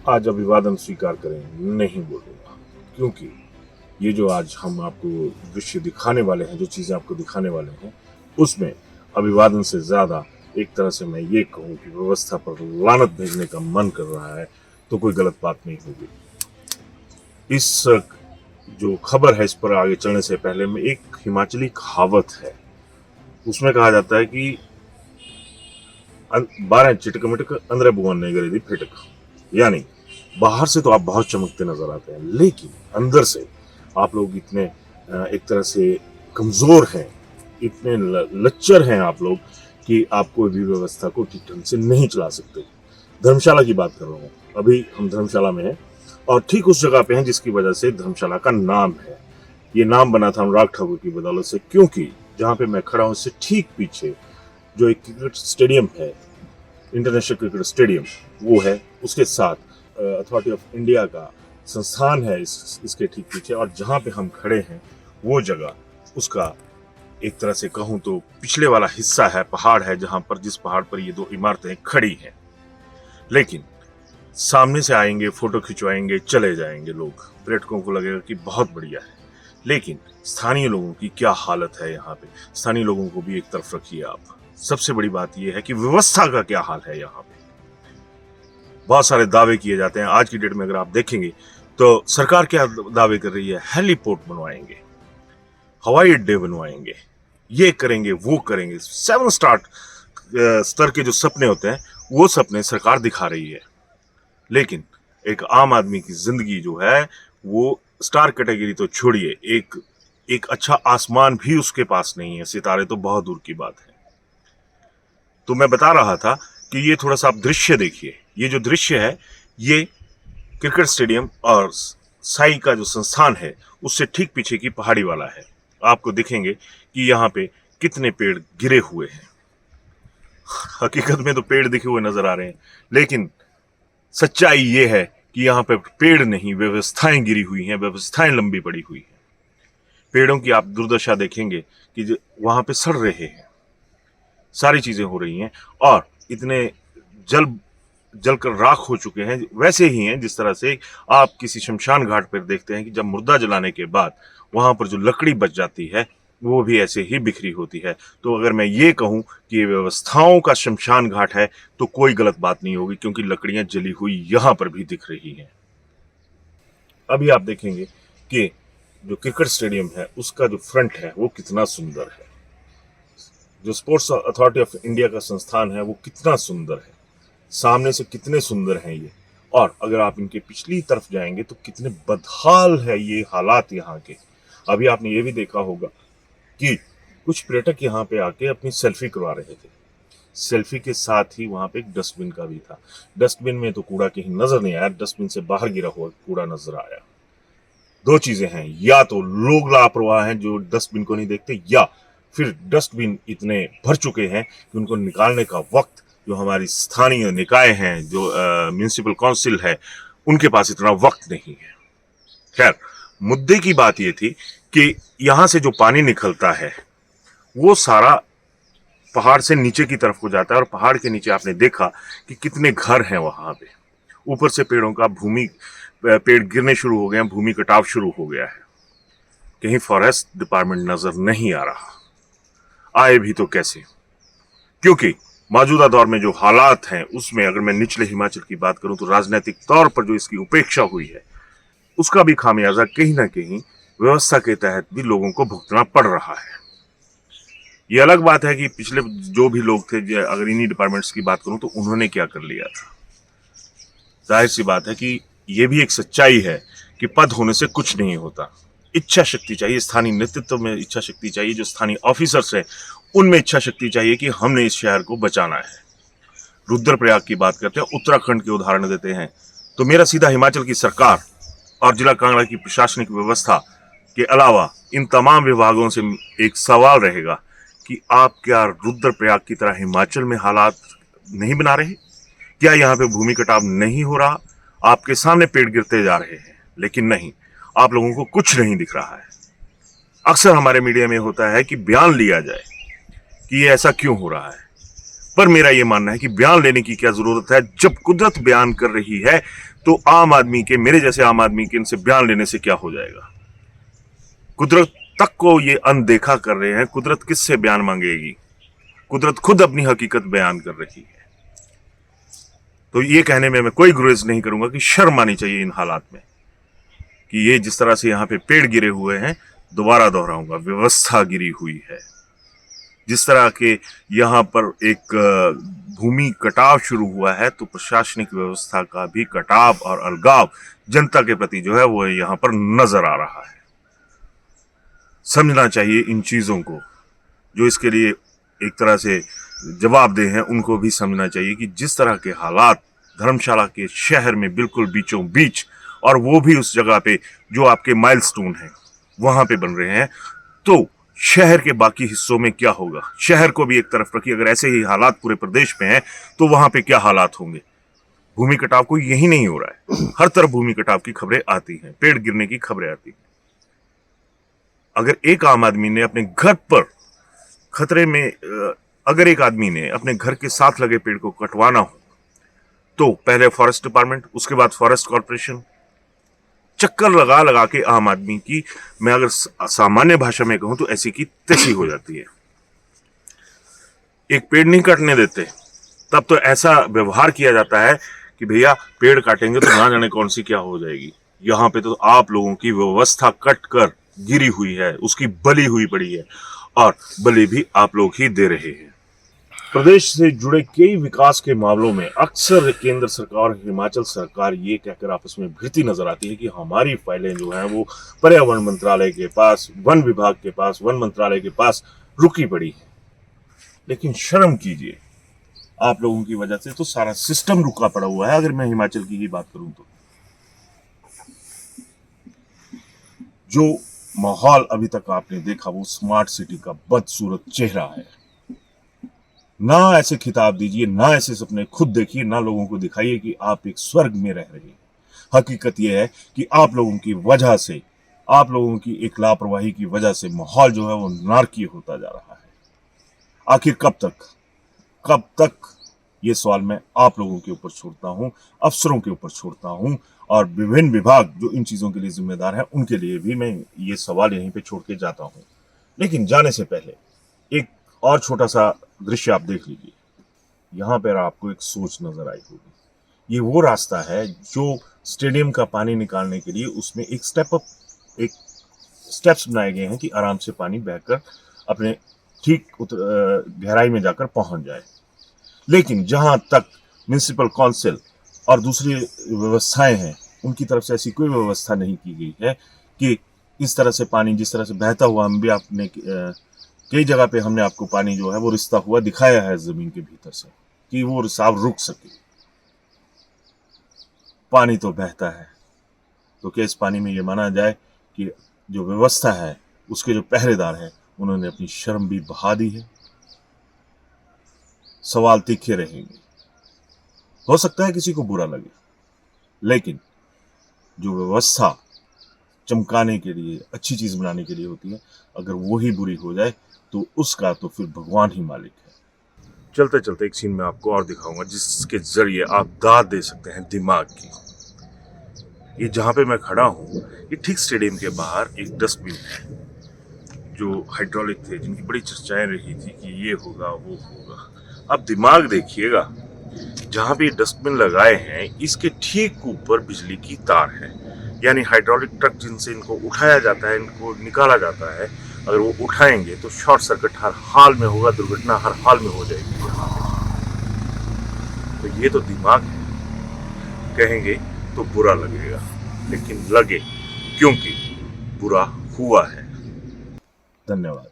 आज अभिवादन स्वीकार करें नहीं बोलूँगा, क्योंकि ये जो आज हम आपको दृश्य दिखाने वाले हैं, जो चीज़ें आपको दिखाने वाले हैं, उसमें अभिवादन से ज़्यादा एक तरह से मैं ये कहूँ कि व्यवस्था पर लानत भेजने का मन कर रहा है, तो कोई गलत बात नहीं होगी। इस जो खबर है, इस पर आगे चलने से पहले में एक हिमाचली कहावत है, उसमें कहा जाता है कि 12 चिटक मिटक अंदर बुआ नहीं करी थी फिटक। यानी बाहर से तो आप बहुत चमकते नजर आते हैं, लेकिन अंदर से आप लोग इतने एक तरह से कमजोर हैं, इतने लच्चर हैं आप लोग कि आप कोई भी व्यवस्था को ठीक ढंग से नहीं चला सकते। धर्मशाला की बात कर रहा हूँ, अभी हम धर्मशाला में हैं और ठीक उस जगह पे हैं जिसकी वजह से धर्मशाला का नाम है। ये नाम बना था अनुराग ठाकुर की बदौलत से, क्योंकि जहाँ पे मैं खड़ा हूँ इससे ठीक पीछे जो एक क्रिकेट स्टेडियम है, इंटरनेशनल क्रिकेट स्टेडियम, वो है। उसके साथ अथॉरिटी ऑफ इंडिया का संस्थान है इसके ठीक पीछे, और जहाँ पे हम खड़े हैं वो जगह उसका एक तरह से कहूँ तो पिछले वाला हिस्सा है, पहाड़ है, जहाँ पर जिस पहाड़ पर ये 2 इमारतें खड़ी हैं। लेकिन सामने से आएंगे, फोटो खिंचवाएंगे, चले जाएंगे लोग, पर्यटकों को लगेगा कि बहुत बढ़िया है, लेकिन स्थानीय लोगों की क्या हालत है यहाँ पे। स्थानीय लोगों को भी एक तरफ रखिए आप। सबसे बड़ी बात यह है कि व्यवस्था का क्या हाल है यहाँ पे। बहुत सारे दावे किए जाते हैं। आज की डेट में अगर आप देखेंगे तो सरकार क्या दावे कर रही है, हेलीपोर्ट बनवाएंगे, हवाई अड्डे बनवाएंगे, ये करेंगे, वो करेंगे। 7 स्तर के जो सपने होते हैं वो सपने सरकार दिखा रही है, लेकिन एक आम आदमी की जिंदगी जो है वो स्टार कैटेगरी तो छोड़िए, एक अच्छा आसमान भी उसके पास नहीं है, सितारे तो बहुत दूर की बात है। तो मैं बता रहा था कि ये थोड़ा सा आप दृश्य देखिए। ये जो दृश्य है ये क्रिकेट स्टेडियम और साई का जो संस्थान है उससे ठीक पीछे की पहाड़ी वाला है। आपको दिखेंगे कि यहाँ पे कितने पेड़ गिरे हुए हैं। हकीकत में तो पेड़ दिखे हुए नजर आ रहे हैं, लेकिन सच्चाई ये है कि यहाँ पे पेड़ नहीं, व्यवस्थाएं गिरी हुई हैं, व्यवस्थाएं लंबी पड़ी हुई हैं। पेड़ों की आप दुर्दशा देखेंगे कि वहां पे सड़ रहे हैं, सारी चीजें हो रही हैं, और इतने जलकर राख हो चुके हैं। वैसे ही हैं जिस तरह से आप किसी शमशान घाट पर देखते हैं कि जब मुर्दा जलाने के बाद वहां पर जो लकड़ी बच जाती है वो भी ऐसे ही बिखरी होती है। तो अगर मैं ये कहूं कि ये व्यवस्थाओं का शमशान घाट है तो कोई गलत बात नहीं होगी, क्योंकि लकड़ियां जली हुई यहां पर भी दिख रही हैं। अभी आप देखेंगे कि जो क्रिकेट स्टेडियम है उसका जो फ्रंट है वो कितना सुंदर है, जो स्पोर्ट्स अथॉरिटी ऑफ इंडिया का संस्थान है वो कितना सुंदर है, सामने से कितने सुंदर हैं ये। और अगर आप इनके पिछली तरफ जाएंगे तो कितने बदहाल है ये हालात यहाँ के। अभी आपने ये भी देखा होगा कि कुछ पर्यटक यहाँ पे आके अपनी सेल्फी करवा रहे थे। सेल्फी के साथ ही वहां पे एक डस्टबिन का भी था। डस्टबिन में तो कूड़ा कहीं नजर नहीं आया, डस्टबिन से बाहर गिरा हुआ कूड़ा नजर आया। 2 चीजें हैं, या तो लोग लापरवाह हैं जो डस्टबिन को नहीं देखते, या फिर डस्टबिन इतने भर चुके हैं कि उनको निकालने का वक्त जो हमारी स्थानीय निकाय हैं, जो म्युनिसिपल काउंसिल है, उनके पास इतना वक्त नहीं है। खैर, मुद्दे की बात यह थी कि यहां से जो पानी निकलता है वो सारा पहाड़ से नीचे की तरफ को जाता है, और पहाड़ के नीचे आपने देखा कि कितने घर हैं वहां पे। ऊपर से पेड़ों का पेड़ गिरने शुरू हो गए हैं, भूमि कटाव शुरू हो गया है। कहीं फॉरेस्ट डिपार्टमेंट नजर नहीं आ रहा, आए भी तो कैसे, क्योंकि मौजूदा दौर में जो हालात हैं उसमें अगर मैं निचले हिमाचल की बात करूं तो राजनीतिक तौर पर जो इसकी उपेक्षा हुई है उसका भी खामियाजा कहीं ना कहीं व्यवस्था के तहत भी लोगों को भुगतना पड़ रहा है। ये अलग बात है कि पिछले जो भी लोग थे, अगर इन्हीं डिपार्टमेंट्स की बात करूं तो उन्होंने क्या कर लिया था। जाहिर सी बात है कि ये भी एक सच्चाई है कि पद होने से कुछ नहीं होता। इच्छा शक्ति चाहिए, स्थानीय नेतृत्व में इच्छा शक्ति चाहिए, जो स्थानीय ऑफिसर्स हैं उनमें इच्छा शक्ति चाहिए कि हमने इस शहर को बचाना है। रुद्रप्रयाग की बात करते हैं, उत्तराखंड के उदाहरण देते हैं, तो मेरा सीधा हिमाचल की सरकार और जिला कांगड़ा की प्रशासनिक व्यवस्था के अलावा इन तमाम विभागों से एक सवाल रहेगा कि आप क्या रुद्रप्रयाग की तरह हिमाचल में हालात नहीं बना रहे? क्या यहाँ पे भूमि कटाव नहीं हो रहा? आपके सामने पेड़ गिरते जा रहे हैं, लेकिन नहीं, आप लोगों को कुछ नहीं दिख रहा है। अक्सर हमारे मीडिया में होता है कि बयान लिया जाए कि ये ऐसा क्यों हो रहा है, पर मेरा ये मानना है कि बयान लेने की क्या जरूरत है। जब कुदरत बयान कर रही है तो आम आदमी के, मेरे जैसे आम आदमी के इनसे बयान लेने से क्या हो जाएगा? कुदरत तक को ये अनदेखा कर रहे हैं। कुदरत किससे बयान मांगेगी? कुदरत खुद अपनी हकीकत बयान कर रही है। तो ये कहने में मैं कोई गुरेज नहीं करूंगा कि शर्म आनी चाहिए इन हालात में कि ये जिस तरह से यहाँ पे पेड़ गिरे हुए हैं, दोबारा दोहराऊंगा, व्यवस्था गिरी हुई है। जिस तरह के यहाँ पर एक भूमि कटाव शुरू हुआ है, तो प्रशासनिक व्यवस्था का भी कटाव और अलगाव जनता के प्रति जो है वो यहाँ पर नजर आ रहा है। समझना चाहिए इन चीजों को। जो इसके लिए एक तरह से जवाबदेह हैं, उनको भी समझना चाहिए कि जिस तरह के हालात धर्मशाला के शहर में बिल्कुल बीचों बीच, और वो भी उस जगह पे जो आपके माइलस्टोन है वहां पे बन रहे हैं, तो शहर के बाकी हिस्सों में क्या होगा? शहर को भी एक तरफ रखिए, अगर ऐसे ही हालात पूरे प्रदेश में हैं तो वहां पे क्या हालात होंगे? भूमि कटाव कोई यही नहीं हो रहा है, हर तरफ भूमि कटाव की खबरें आती हैं, पेड़ गिरने की खबरें आती हैं। अगर एक आम आदमी ने अपने घर पर खतरे में, अगर एक आदमी ने अपने घर के साथ लगे पेड़ को कटवाना हो, तो पहले फॉरेस्ट डिपार्टमेंट, उसके बाद फॉरेस्ट कॉर्पोरेशन, चक्कर लगा लगा के आम आदमी की, मैं अगर सामान्य भाषा में कहूं तो ऐसी की तैसी हो जाती है। एक पेड़ नहीं काटने देते, तब तो ऐसा व्यवहार किया जाता है कि भैया पेड़ काटेंगे तो ना जाने कौन सी क्या हो जाएगी। यहाँ पे तो आप लोगों की व्यवस्था कट कर गिरी हुई है, उसकी बलि हुई पड़ी है, और बलि भी आप लोग ही दे रहे हैं। प्रदेश से जुड़े कई विकास के मामलों में अक्सर केंद्र सरकार और हिमाचल सरकार ये कहकर आपस में भिड़ती नजर आती है कि हमारी फाइलें जो हैं वो पर्यावरण मंत्रालय के पास, वन विभाग के पास, वन मंत्रालय के पास रुकी पड़ी है। लेकिन शर्म कीजिए, आप लोगों की वजह से तो सारा सिस्टम रुका पड़ा हुआ है। अगर मैं हिमाचल की ही बात करूं तो जो माहौल अभी तक आपने देखा वो स्मार्ट सिटी का बदसूरत चेहरा है। ना ऐसे खिताब दीजिए, ना ऐसे सपने खुद देखिए, ना लोगों को दिखाइए कि आप एक स्वर्ग में रह रहे हैं। हकीकत यह है कि आप लोगों की वजह से, आप लोगों की एक लापरवाही की वजह से माहौल जो है वो नारकीय होता जा रहा है। आखिर कब तक ये सवाल मैं आप लोगों के ऊपर छोड़ता हूं, अफसरों के ऊपर छोड़ता हूं, और विभिन्न विभाग जो इन चीजों के लिए जिम्मेदार हैं उनके लिए भी मैं ये सवाल यहीं पे छोड़ के जाता हूं। लेकिन जाने से पहले एक और छोटा सा दृश्य आप देख लीजिए। यहाँ पर आपको एक सोच नजर आई होगी। ये वो रास्ता है जो स्टेडियम का पानी निकालने के लिए, उसमें एक स्टेप्स बनाए गए हैं कि आराम से पानी बहकर अपने ठीक गहराई में जाकर पहुंच जाए। लेकिन जहां तक म्युनिसिपल काउंसिल और दूसरी व्यवस्थाएं हैं, उनकी तरफ से ऐसी कोई व्यवस्था नहीं की गई है कि इस तरह से पानी जिस तरह से बहता हुआ, हम भी आपने कई जगह पे हमने आपको पानी जो है वो रिसता हुआ दिखाया है जमीन के भीतर से, कि वो रिसाव रुक सके। पानी तो बहता है, तो क्या इस पानी में ये माना जाए कि जो व्यवस्था है उसके जो पहरेदार हैं उन्होंने अपनी शर्म भी बहा दी है? सवाल तीखे रहेंगे। हो सकता है किसी को बुरा लगे, लेकिन जो व्यवस्था चमकाने के लिए, अच्छी चीज बनाने के लिए होती है, अगर वो ही बुरी हो जाए तो उसका तो फिर भगवान ही मालिक है। चलते चलते एक सीन मैं आपको और दिखाऊंगा जिसके जरिए आप दाद दे सकते हैं दिमाग की। ये जहां पे मैं खड़ा हूं, ये ठीक स्टेडियम के बाहर एक डस्टबिन है जो हाइड्रोलिक थे, जिनकी बड़ी चर्चाएं रही थी कि ये होगा वो होगा। अब दिमाग देखिएगा, जहां पे डस्टबिन लगाए हैं इसके ठीक ऊपर बिजली की तार है, यानी हाइड्रोलिक ट्रक जिनसे इनको उठाया जाता है, इनको निकाला जाता है, अगर वो उठाएंगे तो शॉर्ट सर्किट हर हाल में होगा, दुर्घटना हर हाल में हो जाएगी यहाँ पे। तो ये तो दिमाग है। कहेंगे तो बुरा लगेगा, लेकिन लगे, क्योंकि बुरा हुआ है। धन्यवाद।